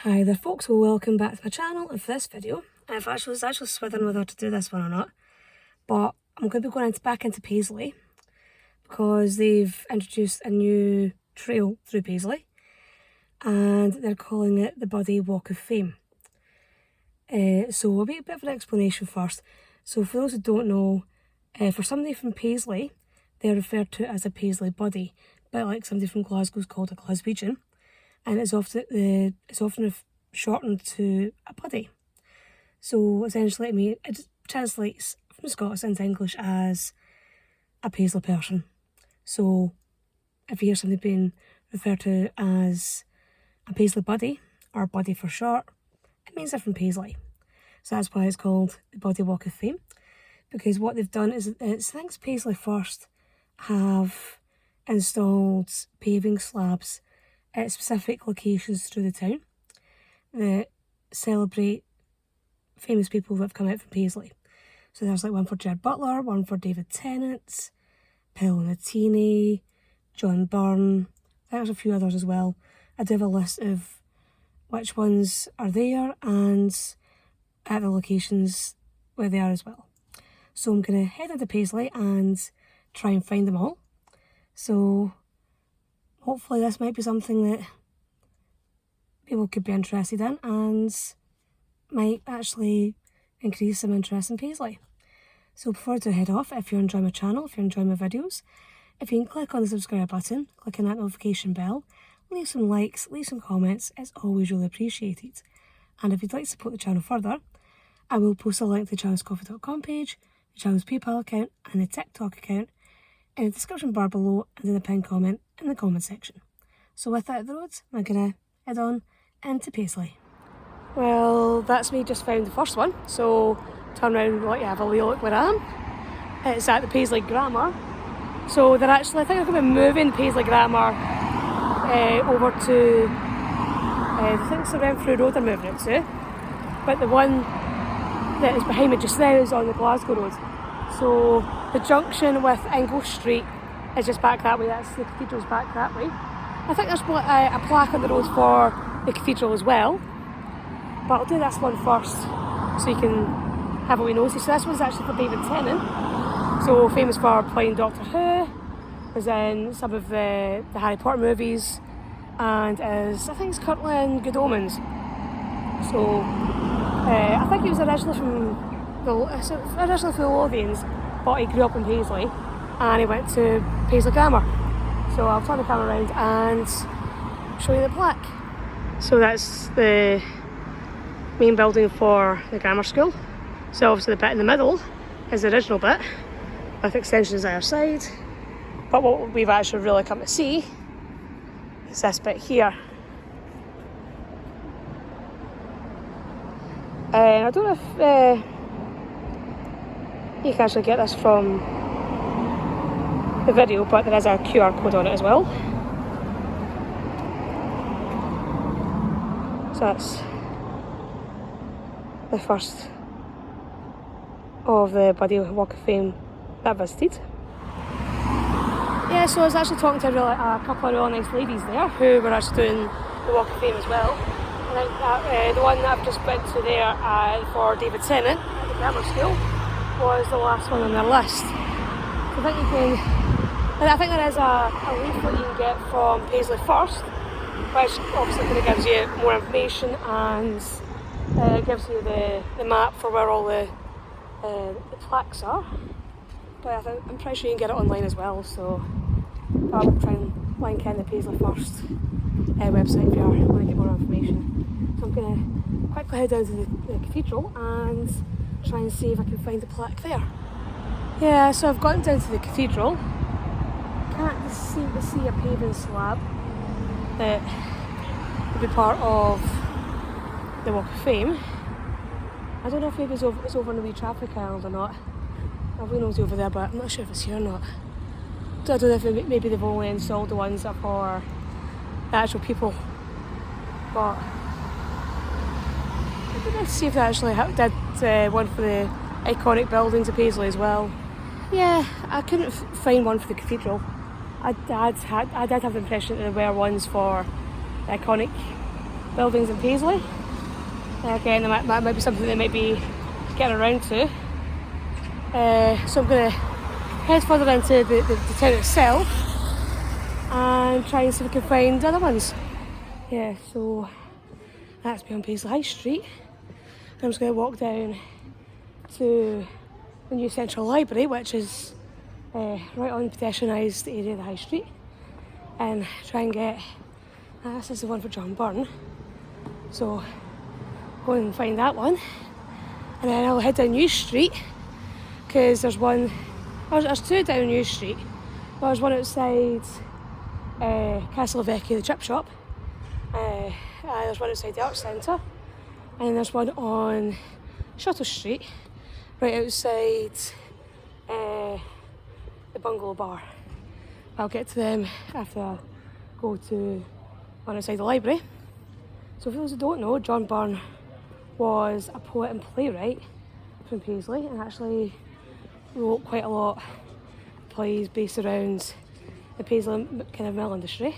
Hi there folks, well welcome back to my channel and for this video. I was actually switching whether to do this one or not, but I'm going to be going back into Paisley because they've introduced a new trail through Paisley and they're calling it the Buddie Walk of Fame. So I'll be a bit of an explanation first. So for those who don't know, for somebody from Paisley, they're referred to as a Paisley Buddy, a bit like somebody from Glasgow is called a Glaswegian. And it's often shortened to a buddy. So essentially, it translates from Scots into English as a Paisley person. So if you hear somebody being referred to as a Paisley buddy, or buddy for short, it means they're from Paisley. So that's why it's called the Buddie Walk of Fame. Because what they've done is, I think PaisleyFirst have installed paving slabs at specific locations through the town that celebrate famous people that have come out from Paisley. So there's like one for Gerard Butler, one for Tennant, Paolo Nutini, John Byrne. There's a few others as well. I do have a list of which ones are there and at the locations where they are as well. So I'm going to head into Paisley and try and find them all. So hopefully this might be something that people could be interested in and might actually increase some interest in Paisley. So before I do head off, if you're enjoying my channel, if you're enjoying my videos, if you can click on the subscribe button, click on that notification bell, leave some likes, leave some comments, it's always really appreciated. And if you'd like to support the channel further, I will post a link to the channel's coffee.com page, the channel's PayPal account and the TikTok account in the description bar below and in the pinned comment in the comment section. So with that out the road, I'm going to head on into Paisley. Well, that's me just found the first one, so turn around and let you have a wee look where I am. It's at the Paisley Grammar. So they're actually, I think they're going to be moving the Paisley Grammar over to, I think it's around Through Road they're moving it to. But the one that is behind me just now is on the Glasgow Road. So the junction with English Street is just back that way, that's the cathedral's back that way. I think there's a plaque on the road for the cathedral as well, but I'll do this one first so you can have a wee nosy. So this one's actually for David Tennant, so famous for playing Doctor Who, is in some of the Harry Potter movies, and is, I think it's currently in Good Omens. So I think he was originally from the Lothians, but he grew up in Paisley and he went to Paisley Grammar. So I'll turn the camera around and show you the plaque. So that's the main building for the grammar school. So obviously the bit in the middle is the original bit with extensions either side. But what we've actually really come to see is this bit here. I don't know if you can actually get this from the video, but there is a QR code on it as well. So that's the first of the Buddie Walk of Fame that I visited. Yeah, so I was actually talking to a couple of really nice ladies there who were actually doing the Walk of Fame as well. I think that the one that I've just went to there for David Tennant at the grammar school was the last one on their list. So I think there is a leaflet you can get from PaisleyFirst, which obviously kind of gives you more information and gives you the map for where all the plaques are. But I'm pretty sure you can get it online as well, so I'll try and link in the PaisleyFirst website if you want to get more information. So I'm going to quickly head down to the cathedral and try and see if I can find the plaque there. Yeah, so I've gotten down to the cathedral. Can't seem to see a paving slab that would be part of the Walk of Fame. I don't know if maybe it's over on the wee traffic island or not. I've been over there, but I'm not sure if it's here or not. So I don't know if maybe they've only installed the ones that are for the actual people. But let's see if they actually did one for the iconic buildings of Paisley as well. Yeah, I couldn't find one for the cathedral. I did have the impression that there were ones for the iconic buildings in Paisley. Again, that might be something they might be getting around to. So I'm going to head further into the town itself and try and see if we can find other ones. Yeah, so that's me on Paisley High Street. I'm just going to walk down to the new Central Library, which is right on the pedestrianised area of the High Street, and try and get, this is the one for John Byrne, so go and find that one, and then I'll head down New Street, because there's two down New Street. There's one outside Castle Vecchio, the chip shop, there's one outside the Arts Centre, and there's one on Shuttle Street, right outside the Bungalow Bar. I'll get to them after I go to one outside the library. So for those who don't know, John Byrne was a poet and playwright from Paisley, and actually wrote quite a lot of plays based around the Paisley kind of mill industry.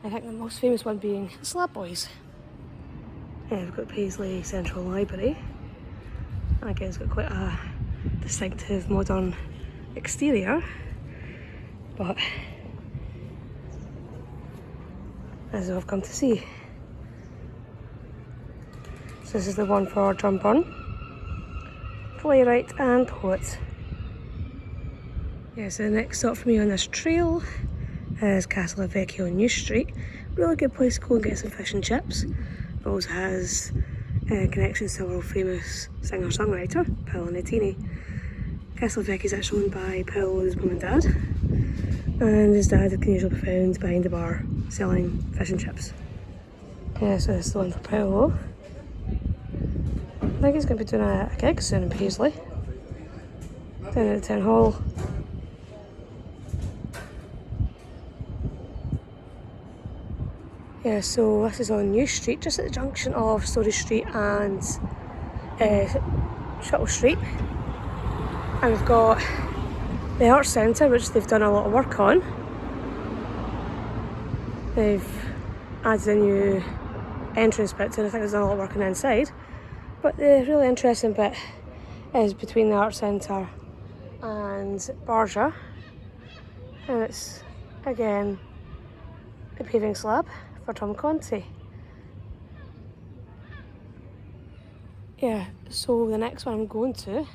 I think the most famous one being the Slab Boys. We've got Paisley Central Library. And again, it's got quite a distinctive modern exterior, but as I've come to see. So this is the one for John Byrne, playwright and poet. Yeah, so the next stop for me on this trail is Castle Vecchio on New Street. Really good place to go and get some fish and chips. It also has connections to a world famous singer-songwriter, Paolo Nutini. Castle Vecchio is actually owned by Paolo's mum and dad, and his dad can usually be found behind the bar selling fish and chips. Yeah, so this is the one for Paolo. I think he's going to be doing a gig soon in Paisley, down at the town hall. Yeah, so this is on New Street, just at the junction of Story Street and Shuttle Street. And we've got the Arts Centre, which they've done a lot of work on. They've added a new entrance bit, and I think they've done a lot of work on the inside. But the really interesting bit is between the Arts Centre and Barja. And it's, again, a paving slab for Tom Conti. Yeah, so the next one I'm going to,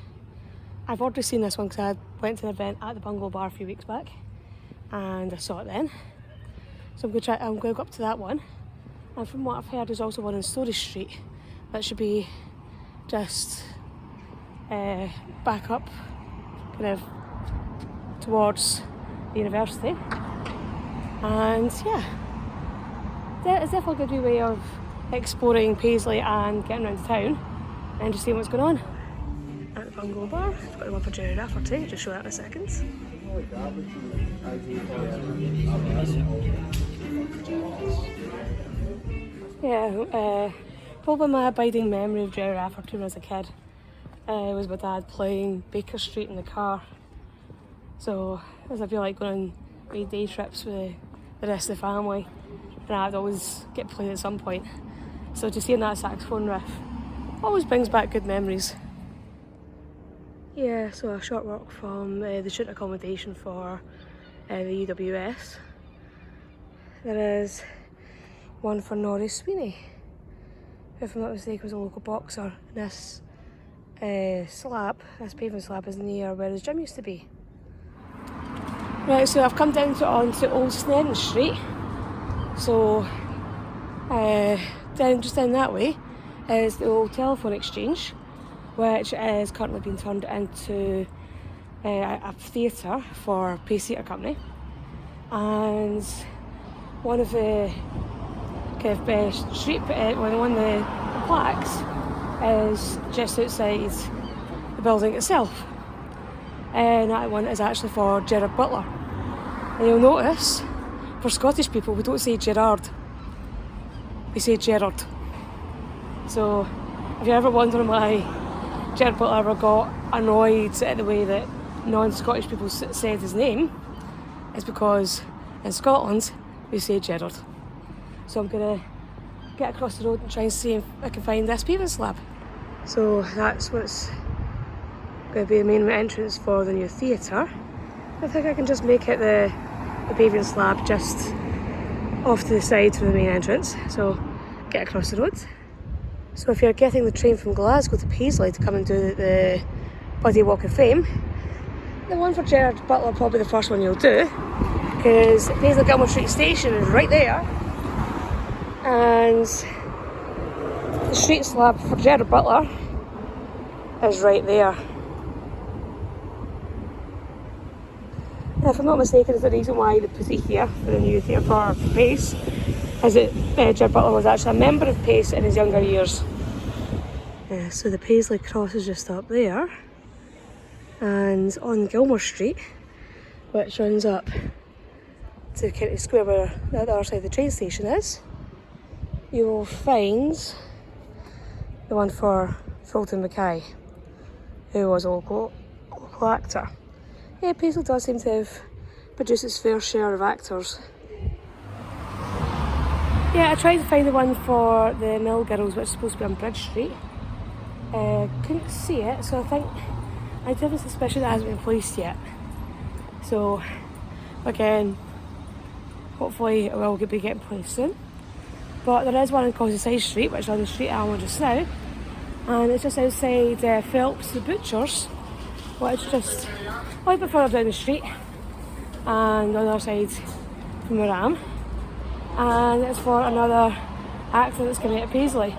I've already seen this one because I went to an event at the Bungalow Bar a few weeks back and I saw it then. So I'm going to go up to that one. And from what I've heard, there's also one on Story Street that should be just back up kind of towards the university. And yeah, it's definitely a good way of exploring Paisley and getting around town and just seeing what's going on. At the Bungalow Bar, I've got the one for Gerry Rafferty, just show that in a second. Yeah, probably my abiding memory of Gerry Rafferty when I was a kid was my dad playing Baker Street in the car. So as I feel like going on wee day trips with the rest of the family, and I'd always get played at some point. So just seeing that saxophone riff always brings back good memories. Yeah, so a short walk from the student accommodation for the UWS. There is one for Norrie Sweeney, who, if I'm not mistaken, was a local boxer. This slab, this pavement slab, is near where his gym used to be. Right, so I've come down onto Old Snedden Street. So just down that way is the old telephone exchange, which is currently being turned into a theatre for Pace Theatre Company. And one of the kind of one of the plaques is just outside the building itself. And that one is actually for Gerard Butler. And you'll notice, for Scottish people, we don't say Gerard, we say Gerard. So if you're ever wondering why Gerard Butler ever got annoyed at the way that non-Scottish people said his name, it's because in Scotland we say Gerard. So I'm going to get across the road and try and see if I can find this paving slab. So that's what's going to be the main entrance for the new theatre. I think I can just make it the paving slab just off to the side from the main entrance, so get across the road. So if you're getting the train from Glasgow to Paisley to come and do the Buddie Walk of Fame, the one for Gerard Butler probably the first one you'll do, because Paisley Gilmore Street Station is right there, and the street slab for Gerard Butler is right there. If I'm not mistaken, the reason why they put it here for the new theatre for Pace is that Gerard Butler was actually a member of Pace in his younger years. So the Paisley cross is just up there, and on Gilmore Street, which runs up to Conti Square where the other side of the train station is, you will find the one for Fulton Mackay, who was a local actor. Yeah, Paisley does seem to have produced its fair share of actors. Yeah, I tried to find the one for the Mill Girls, which is supposed to be on Bridge Street. Couldn't see it, so I do have a suspicion that hasn't been placed yet. So, again, hopefully it will be getting placed soon. But there is one on Conti Street, which is on the street I'm on just now, and it's just outside Phelps the Butchers, which is just a little bit further down the street and on the other side from where I am. And it's for another actor that's coming out of Paisley,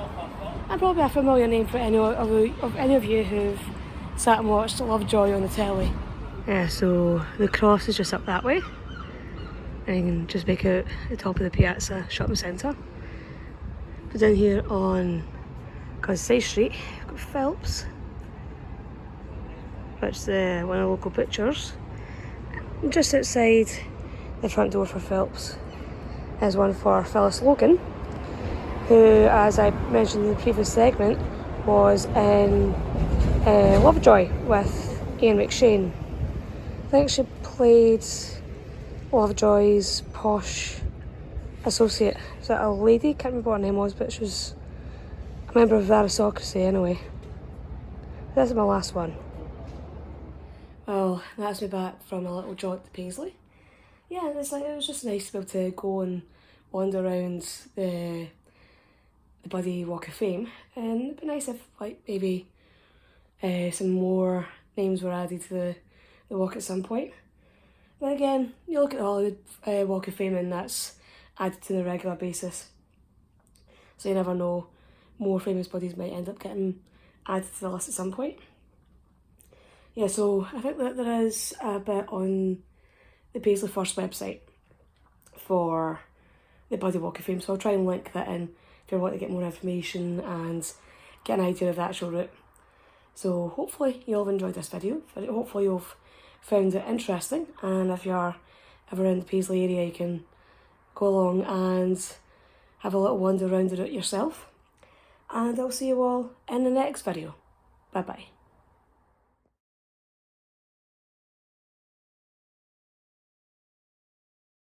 and probably a familiar name for any of you who've sat and watched Lovejoy on the telly. Yeah, so the cross is just up that way, and you can just make out the top of the Piazza shopping centre. But down here on Conti Street, we've got Phelps, which is one of the local butchers. And just outside the front door for Phelps is one for Phyllis Logan, who, as I mentioned in the previous segment, was in Lovejoy with Ian McShane. I think she played Lovejoy's posh associate. Is that a lady? Can't remember what her name was, but she was a member of the aristocracy anyway. This is my last one. Well, that's me back from a little jaunt to Paisley. Yeah, it was just nice to be able to go and wander around the Buddie Walk of Fame, and it'd be nice if maybe some more names were added to the walk at some point. Then again, you look at the Hollywood Walk of Fame and that's added to the regular basis, so you never know, more famous bodies might end up getting added to the list at some point. Yeah, so I think that there is a bit on the PaisleyFirst website for the Buddie Walk of Fame, so I'll try and link that in if you want to get more information and get an idea of the actual route. So hopefully you'll have enjoyed this video, hopefully you've found it interesting, and if you're ever in the Paisley area you can go along and have a little wander around the route yourself. And I'll see you all in the next video. Bye bye.